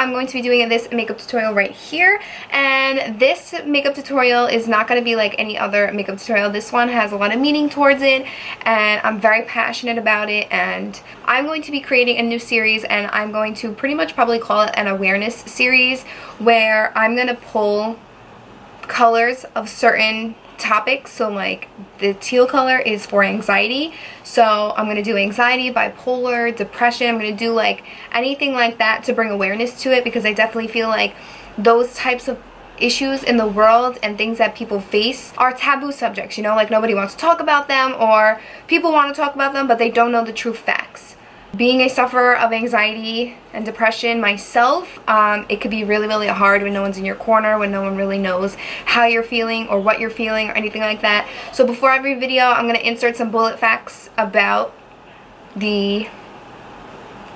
I'm going to be doing this makeup tutorial right here, and this makeup tutorial is not going to be like any other makeup tutorial. This one has a lot of meaning towards it, and I'm very passionate about it, and I'm going to be creating a new series, and I'm going to pretty much probably call it an awareness series, where I'm going to pull colors of certain topics. So like the teal color is for anxiety, so I'm going to do anxiety, bipolar, depression. I'm going to do like anything like that to bring awareness to it, because I definitely feel like those types of issues in the world and things that people face are taboo subjects, you know, like nobody wants to talk about them, or people want to talk about them but they don't know the true facts. Being a sufferer of anxiety and depression myself, it could be really, really hard when no one's in your corner, when no one really knows how you're feeling or what you're feeling or anything like that. So before every video, I'm going to insert some bullet facts about the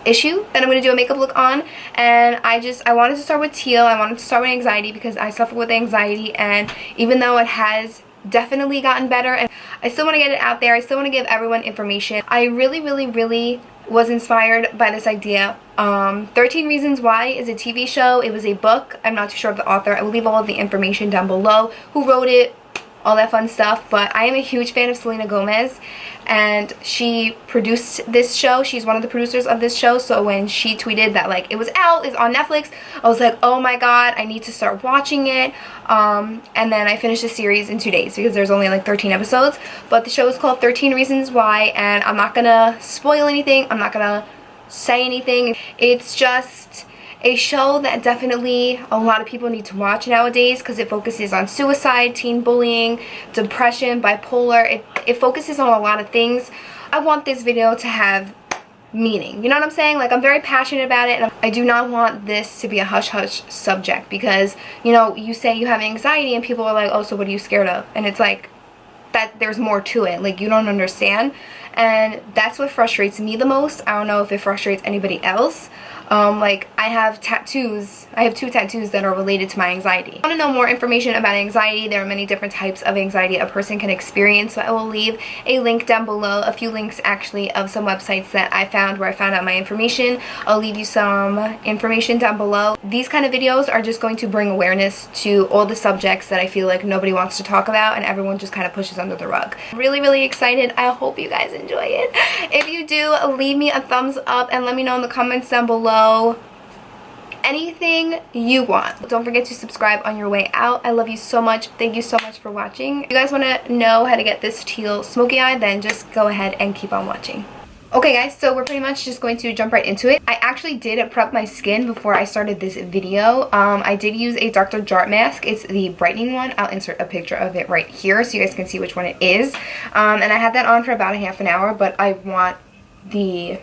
issue that I'm going to do a makeup look on. And I wanted to start with teal. I wanted to start with anxiety because I suffer with anxiety, and even though it has definitely gotten better, and I still want to get it out there, I still want to give everyone information. I really was inspired by this idea. 13 Reasons Why is a TV show. It was a book. I'm not too sure of the author. I will leave all of the information down below, who wrote it, all that fun stuff. But I am a huge fan of Selena Gomez, and she produced this show. She's one of the producers of this show. So when she tweeted that like it was out, it's on Netflix, I was like, oh my god, I need to start watching it. And then I finished the series in 2 days because there's only like 13 episodes. But the show is called 13 Reasons Why, and I'm not gonna spoil anything. I'm not gonna say anything. It's just a show that definitely a lot of people need to watch nowadays, because it focuses on suicide, teen bullying, depression, bipolar. It focuses on a lot of things. I want this video to have meaning, you know what I'm saying? Like, I'm very passionate about it, and I do not want this to be a hush-hush subject, because, you know, you say you have anxiety and people are like, oh, so what are you scared of? And it's like, that there's more to it, like you don't understand. And that's what frustrates me the most. I don't know if it frustrates anybody else. Like, I have tattoos. I have 2 tattoos that are related to my anxiety. If you want to know more information about anxiety, there are many different types of anxiety a person can experience, so I will leave a link down below, a few links actually of some websites that I found where I found out my information. I'll leave you some information down below. These kind of videos are just going to bring awareness to all the subjects that I feel like nobody wants to talk about and everyone just kind of pushes under the rug. Really excited. I hope you guys enjoy it. If you do, leave me a thumbs up and let me know in the comments down below anything you want. Don't forget to subscribe on your way out. I love you so much. Thank you so much for watching. If you guys want to know how to get this teal smoky eye, then just go ahead and keep on watching. Okay guys, so we're pretty much just going to jump right into it. I actually did prep my skin before I started this video. I did use a Dr. Jart mask. It's the brightening one. I'll insert a picture of it right here so you guys can see which one it is. And I had that on for about a half an hour, but I want the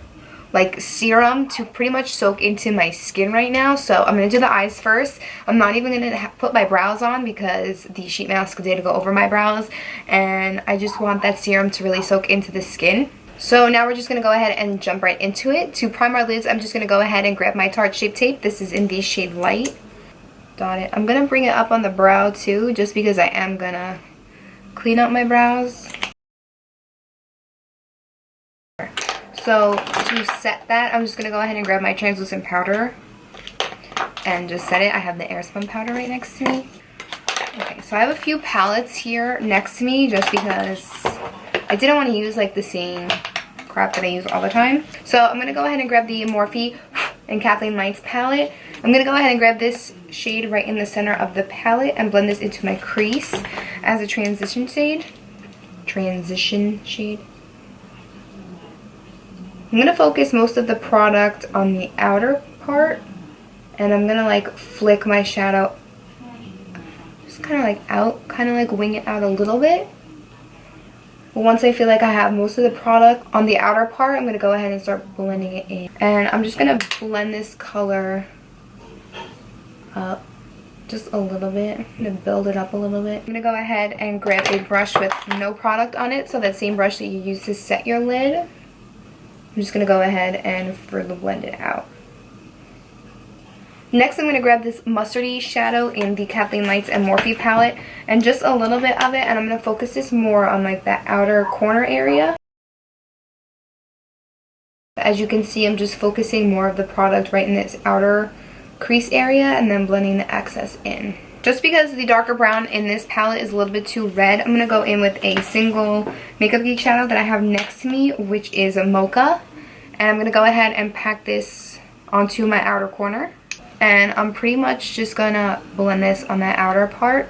like serum to pretty much soak into my skin right now. So I'm going to do the eyes first. I'm not even going to put my brows on because the sheet mask did go over my brows, and I just want that serum to really soak into the skin. So now we're just going to go ahead and jump right into it. To prime our lids, I'm just going to go ahead and grab my Tarte Shape Tape. This is in the shade Light. Dot it. I'm going to bring it up on the brow too, just because I am going to clean up my brows. So to set that, I'm just going to go ahead and grab my translucent powder and just set it. I have the Airspun powder right next to me. Okay, so I have a few palettes here next to me just because I didn't want to use like the same crap that I use all the time. So I'm going to go ahead and grab the Morphe and Kathleen Lights palette. I'm going to go ahead and grab this shade right in the center of the palette and blend this into my crease as a transition shade. I'm going to focus most of the product on the outer part, and I'm going to like flick my shadow just kind of like out, kind of like wing it out a little bit. But once I feel like I have most of the product on the outer part, I'm going to go ahead and start blending it in. And I'm just going to blend this color up just a little bit. I'm going to build it up a little bit. I'm going to go ahead and grab a brush with no product on it, so that same brush that you use to set your lid. I'm just going to go ahead and further blend it out. Next, I'm going to grab this mustardy shadow in the Kathleen Lights and Morphe palette, and just a little bit of it, and I'm going to focus this more on like that outer corner area. As you can see, I'm just focusing more of the product right in this outer crease area and then blending the excess in. Just because the darker brown in this palette is a little bit too red, I'm going to go in with a single Makeup Geek shadow that I have next to me, which is a Mocha. And I'm going to go ahead and pack this onto my outer corner. And I'm pretty much just going to blend this on that outer part.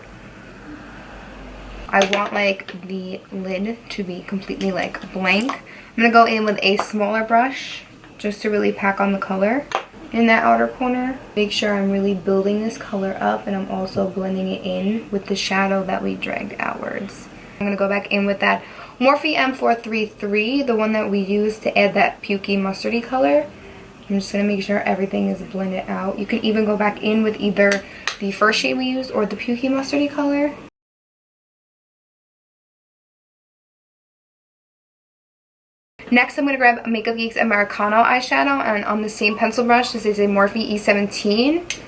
I want like the lid to be completely like blank. I'm going to go in with a smaller brush just to really pack on the color in that outer corner. Make sure I'm really building this color up, and I'm also blending it in with the shadow that we dragged outwards. I'm going to go back in with that Morphe M433, the one that we used to add that pukey mustardy color. I'm just going to make sure everything is blended out. You can even go back in with either the first shade we used or the pukey mustardy color. Next, I'm going to grab Makeup Geek's Americano eyeshadow, and on the same pencil brush, this is a Morphe E17.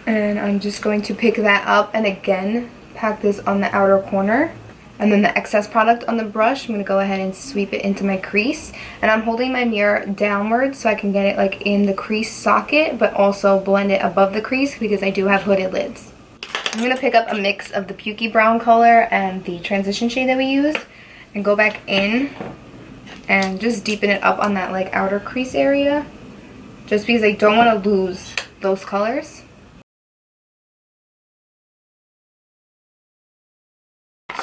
And I'm just going to pick that up and again pack this on the outer corner. And then the excess product on the brush, I'm going to go ahead and sweep it into my crease. And I'm holding my mirror downwards so I can get it like in the crease socket, but also blend it above the crease because I do have hooded lids. I'm going to pick up a mix of the pukey brown color and the transition shade that we used and go back in and just deepen it up on that like outer crease area, just because I don't want to lose those colors.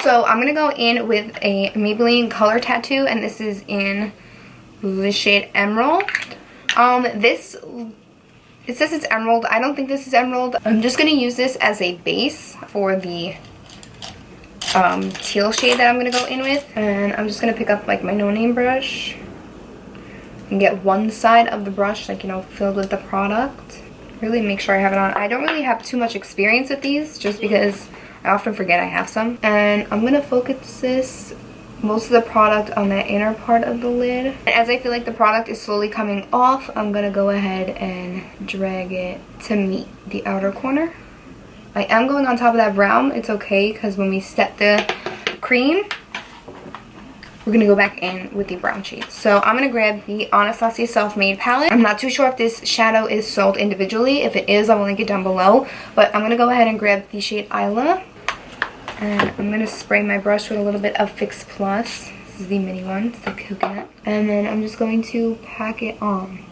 So I'm going to go in with a Maybelline Color Tattoo, and this is in the shade Emerald. It says it's Emerald. I don't think this is Emerald. I'm just going to use this as a base for the teal shade that I'm going to go in with. And I'm just going to pick up like my no-name brush and get one side of the brush like, you know, filled with the product. Really make sure I have it on. I don't really have too much experience with these just because I often forget I have some. And I'm going to focus most of the product on that inner part of the lid. And as I feel like the product is slowly coming off, I'm going to go ahead and drag it to meet the outer corner. I am going on top of that brown. It's okay because when we set the cream, we're going to go back in with the brown shades. So I'm going to grab the Anastasia Self-Made palette. I'm not too sure if this shadow is sold individually. If it is, I will link it down below. But I'm going to go ahead and grab the shade Isla. And I'm going to spray my brush with a little bit of Fix Plus. This is the mini one. It's the coconut. And then I'm just going to pack it on.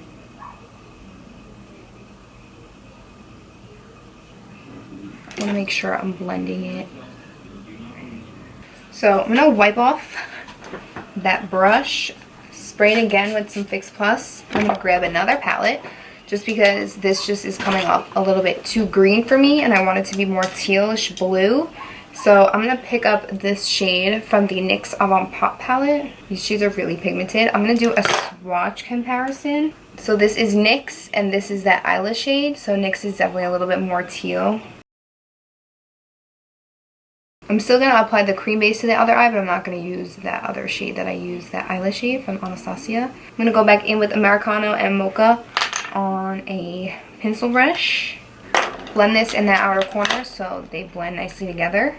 I want to make sure I'm blending it. So I'm going to wipe off that brush, spray it again with some Fix Plus. I'm going to grab another palette just because this just is coming up a little bit too green for me and I want it to be more tealish blue. So I'm going to pick up this shade from the NYX Avant Pop palette. These shades are really pigmented. I'm going to do a swatch comparison. So this is NYX and this is that Isla shade. So NYX is definitely a little bit more teal. I'm still going to apply the cream base to the other eye, but I'm not going to use that other shade that I used, that Isla shade from Anastasia. I'm going to go back in with Americano and Mocha on a pencil brush. Blend this in that outer corner so they blend nicely together.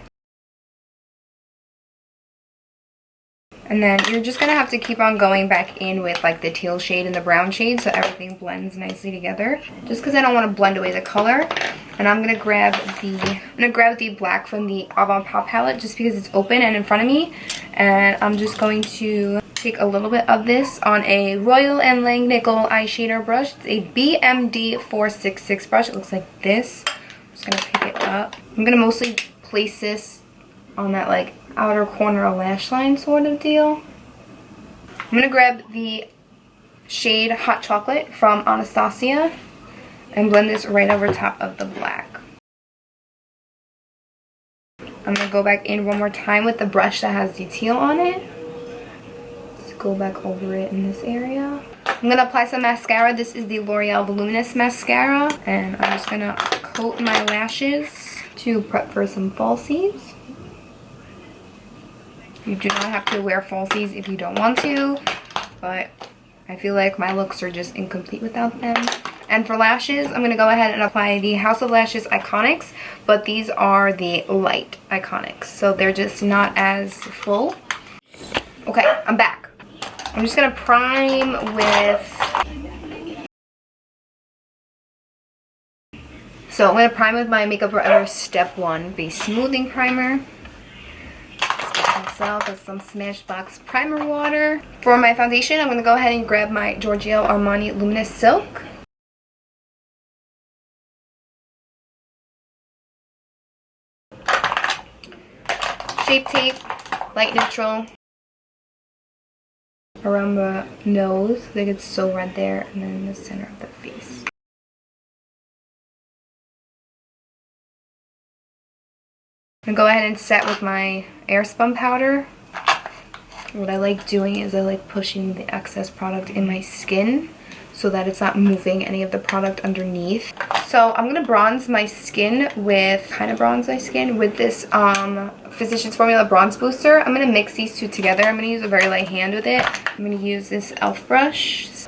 And then you're just going to have to keep on going back in with like the teal shade and the brown shade so everything blends nicely together. Just because I don't want to blend away the color. And I'm going to grab the black from the Avant Pop palette just because it's open and in front of me. And I'm just going to take a little bit of this on a Royal & Langnickel eyeshadow brush. It's a BMD 466 brush. It looks like this. I'm just going to pick it up. I'm going to mostly place this on that like outer corner lash line sort of deal. I'm going to grab the shade Hot Chocolate from Anastasia and blend this right over top of the black. I'm going to go back in one more time with the brush that has the teal on it. Just go back over it in this area. I'm going to apply some mascara. This is the L'Oreal Voluminous Mascara. And I'm just going to coat my lashes to prep for some falsies. You do not have to wear falsies if you don't want to, but I feel like my looks are just incomplete without them. And for lashes, I'm going to go ahead and apply the House of Lashes Iconics, but these are the light Iconics, so they're just not as full. Okay, I'm back. I'm just going to prime with So I'm going to prime with my Makeup Forever Step 1 Base Smoothing Primer. Myself with some Smashbox Primer Water. For my foundation, I'm going to go ahead and grab my Giorgio Armani Luminous Silk. Shape Tape, light neutral. Around the nose, I think it's so red there, and then the center of the face. I'm going to go ahead and set with my Airspun powder. What I like doing is I like pushing the excess product in my skin so that it's not moving any of the product underneath. So I'm going to bronze my skin with, this Physicians Formula Bronze Booster. I'm going to mix these two together. I'm going to use a very light hand with it. I'm going to use this e.l.f. brush.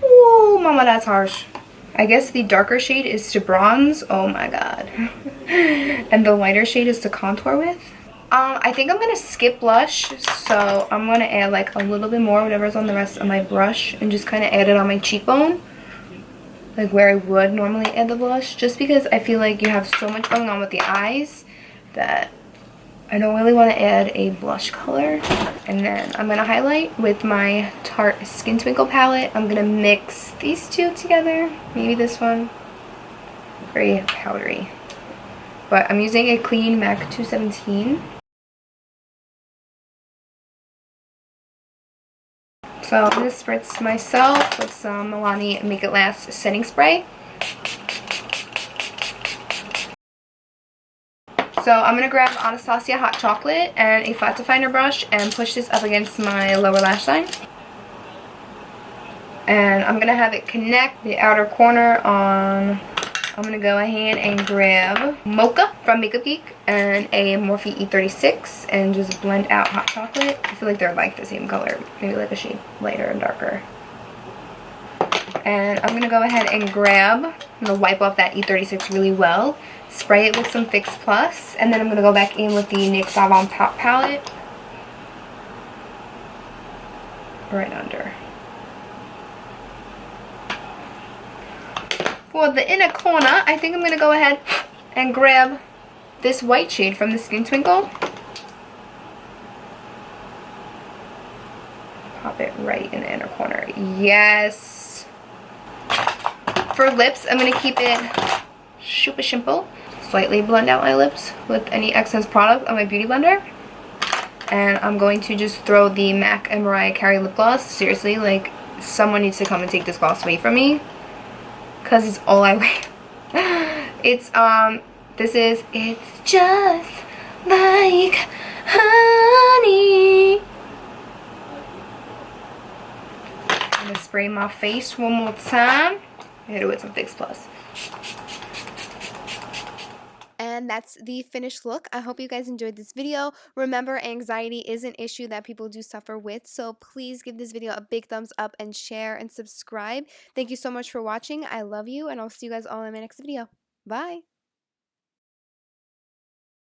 Ooh, mama, that's harsh. I guess the darker shade is to bronze. Oh my god. And the lighter shade is to contour with. I think I'm going to skip blush. So I'm going to add like a little bit more, whatever's on the rest of my brush, and just kind of add it on my cheekbone. Like where I would normally add the blush. Just because I feel like you have so much going on with the eyes that I don't really want to add a blush color. And then I'm going to highlight with my Tarte Skin Twinkle palette. I'm going to mix these two together. Maybe this one. Very powdery. But I'm using a clean MAC 217. So I'm going to spritz myself with some Milani Make It Last setting spray. So I'm going to grab Anastasia Hot Chocolate and a flat definer brush and push this up against my lower lash line. And I'm going to have it connect the outer corner on... I'm going to go ahead and grab Mocha from Makeup Geek and a Morphe E36 and just blend out Hot Chocolate. I feel like they're like the same color, maybe like a shade lighter and darker. And I'm going to go ahead and grab, I'm going to wipe off that E36 really well, spray it with some Fix Plus, and then I'm going to go back in with the NYX Savon Pop palette right under. For the inner corner, I think I'm going to go ahead and grab this white shade from the Skin Twinkle. Pop it right in the inner corner. Yes! For lips, I'm going to keep it super simple. Slightly blend out my lips with any excess product on my Beauty Blender. And I'm going to just throw the MAC and Mariah Carey lip gloss. Seriously, like, someone needs to come and take this gloss away from me. Because it's all I wear. It's, it's just like honey. I'm going to spray my face one more time. Hit it with some Fix Plus. And that's the finished look. I hope you guys enjoyed this video. Remember, anxiety is an issue that people do suffer with, so please give this video a big thumbs up and share and subscribe. Thank you so much for watching. I love you, and I'll see you guys all in my next video. Bye!